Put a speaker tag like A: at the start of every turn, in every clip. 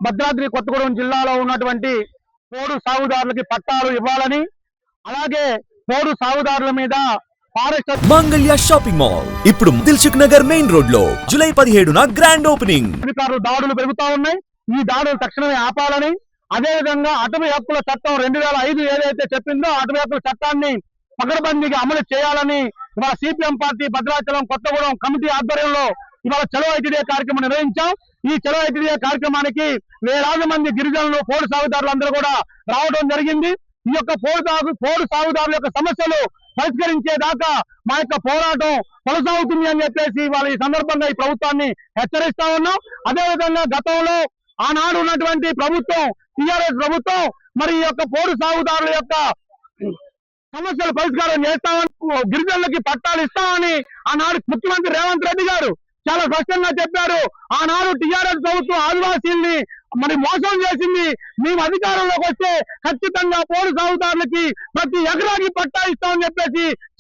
A: భద్రాద్రి కొత్తగూడెం జిల్లాలో ఉన్నటువంటి పోడు సాగుదారులకి పట్టాలు ఇవ్వాలని, అలాగే పోడు సాగుదారుల మీద
B: మంగళ్య షాపింగ్ మాల్ ఇప్పుడు దిల్సుఖ్ నగర్ మెయిన్ రోడ్ లో జూలై 17న గ్రాండ్ ఓపెనింగ్.
A: అధికారులు దాడులు పెరుగుతా ఉన్నాయి. ఈ దాడులు తక్షణమే ఆపాలని, అదే విధంగా అటవీ హక్కుల చట్టం 2005 ఏదైతే చెప్పిందో అటవీ హక్కుల చట్టాన్ని పకడ్బందీగా అమలు చేయాలని ఇవాళ CPM party Bhadrachalam Kothagudem committee ఆధ్వర్యంలో ఇవాళ చలో ఐటీడీఏ కార్యక్రమం నిర్వహించాం. ఈ చలో ఐటీడీఏ కార్యక్రమానికి వేలాది మంది గిరిజనులు పోడు సాగుదారులందరూ కూడా రావడం జరిగింది. ఈ యొక్క పోడు సాగుదారుల యొక్క సమస్యలు పరిష్కరించేదాకా మా యొక్క పోరాటం కొనసాగుతుంది అని చెప్పేసి వాళ్ళ ఈ సందర్భంగా ఈ ప్రభుత్వాన్ని హెచ్చరిస్తా ఉన్నాం. అదేవిధంగా గతంలో ఆనాడు ఉన్నటువంటి ప్రభుత్వం, టీఆర్ఎస్ ప్రభుత్వం, మరి ఈ యొక్క పోడు సాగుదారుల యొక్క సమస్యలు పరిష్కారం చేస్తామని, గిరిజనులకి పట్టాలు ఇస్తామని ఆనాడు ముఖ్యమంత్రి రేవంత్ రెడ్డి గారు చాలా స్పష్టంగా చెప్పారు. ఆనాడు టీఆర్ఎస్ ప్రభుత్వం ఆదివాసీల్ని మరి మోసం చేసింది. మేము అధికారంలోకి వస్తే ఖచ్చితంగా పోడు సాగుదారులకి ప్రతి ఎకరాకి పట్టా ఇస్తామని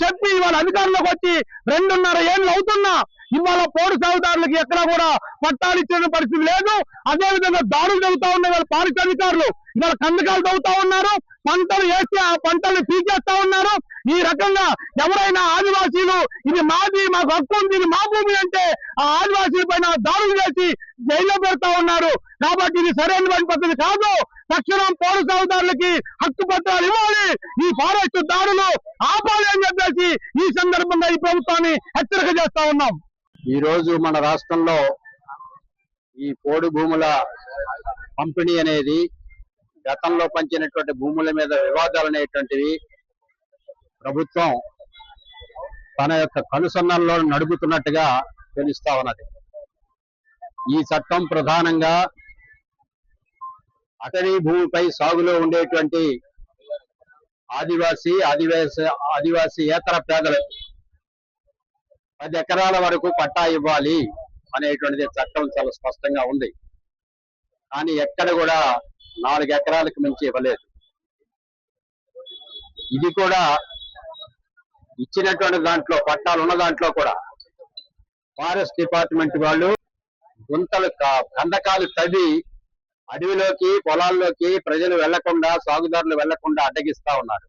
A: చెప్పి ఇవాళ అధికారంలోకి వచ్చి 2.5 ఏళ్ళు అవుతున్నా ఇవాళ పోడు సాగుదారులకి ఎక్కడా కూడా పట్టాలు ఇచ్చిన పరిస్థితి లేదు. అదేవిధంగా దాడులు జరుగుతా ఉన్నాయి. వాళ్ళ పారిశ్రామిక అధికారులు ఇవాళ కందకాలు తవ్వుతా ఉన్నారు, పంటలు వేస్తే ఆ పంటల్ని పీకేస్తా ఉన్నారు. ఈ రకంగా ఎవరైనా ఆదివాసీలు ఇది మాది, మాకు హక్కు ఉంది, ఇది మా భూమి అంటే ఆ ఆదివాసీల పైన దాడులు చేసి జైల్లో పెడతా ఉన్నారు. కాబట్టి ఇది సరైన పద్ధతి కాదు. తక్షణం పోడు సాగుదారులకి హక్కు పత్రాలు ఇవ్వాలి, ఈ ఫారెస్ట్ దాడులు ఆపాలి అని చెప్పేసి ఈ సందర్భంగా ఈ ప్రభుత్వాన్ని హెచ్చరిక చేస్తా ఉన్నాం.
C: ఈ రోజు మన రాష్ట్రంలో ఈ పోడు భూముల పంపిణీ అనేది గతంలో పంచినటువంటి భూముల మీద వివాదాలు అనేటువంటివి ప్రభుత్వం తన యొక్క కనుసన్నల్లో నడుపుతున్నట్టుగా తెలుస్తా ఉన్నది. ఈ చట్టం ప్రధానంగా అటవీ భూమిపై సాగులో ఉండేటువంటి ఆదివాసీయేతర పేదలకు 10 ఎకరాల వరకు పట్టా ఇవ్వాలి అనేటువంటిది చట్టం చాలా స్పష్టంగా ఉంది. కానీ ఎక్కడ కూడా 4 ఎకరాలకు మించి ఇవ్వలేదు. ఇది కూడా ఇచ్చినటువంటి దాంట్లో పట్టాలు ఉన్న దాంట్లో కూడా ఫారెస్ట్ డిపార్ట్మెంట్ వాళ్ళు గుంతలు కందకాలు తవ్వి అడవిలోకి పొలాల్లోకి ప్రజలు వెళ్లకుండా, సాగుదారులు వెళ్లకుండా అడ్డగిస్తా ఉన్నారు.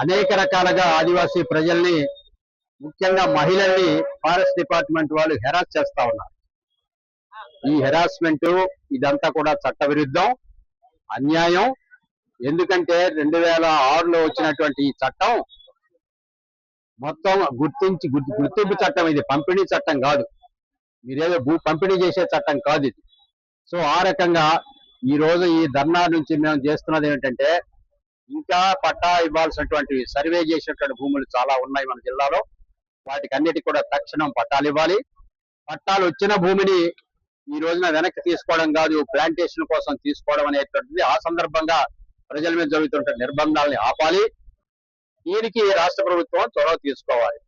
C: అనేక రకాలుగా ఆదివాసీ ప్రజల్ని, ముఖ్యంగా మహిళల్ని ఫారెస్ట్ డిపార్ట్మెంట్ వాళ్ళు హెరాస్ చేస్తా ఉన్నారు. ఈ హెరాస్మెంట్ ఇదంతా కూడా చట్ట విరుద్ధం, అన్యాయం. ఎందుకంటే 2006లో వచ్చినటువంటి ఈ చట్టం మొత్తం గుర్తింపు చట్టం, ఇది పంపిణీ చట్టం కాదు, మీరేదో పంపిణీ చేసే చట్టం కాదు ఇది. సో ఆ రకంగా ఈ రోజు ఈ ధర్నా నుంచి మేము చేస్తున్నది ఏంటంటే, ఇంకా పట్టా ఇవ్వాల్సినటువంటి సర్వే చేసినటువంటి భూములు చాలా ఉన్నాయి మన జిల్లాలో. వాటికి అన్నిటికీ కూడా తక్షణం పట్టాలు ఇవ్వాలి. పట్టాలు వచ్చిన భూమిని ఈ రోజున వెనక్కి తీసుకోవడం కాదు, ప్లాంటేషన్ కోసం తీసుకోవడం అనేటువంటిది ఆ సందర్భంగా ప్రజల మీద జరుగుతున్న నిర్బంధాలని ఆపాలి. దీనికి రాష్ట్ర ప్రభుత్వం చొరవ తీసుకోవాలి.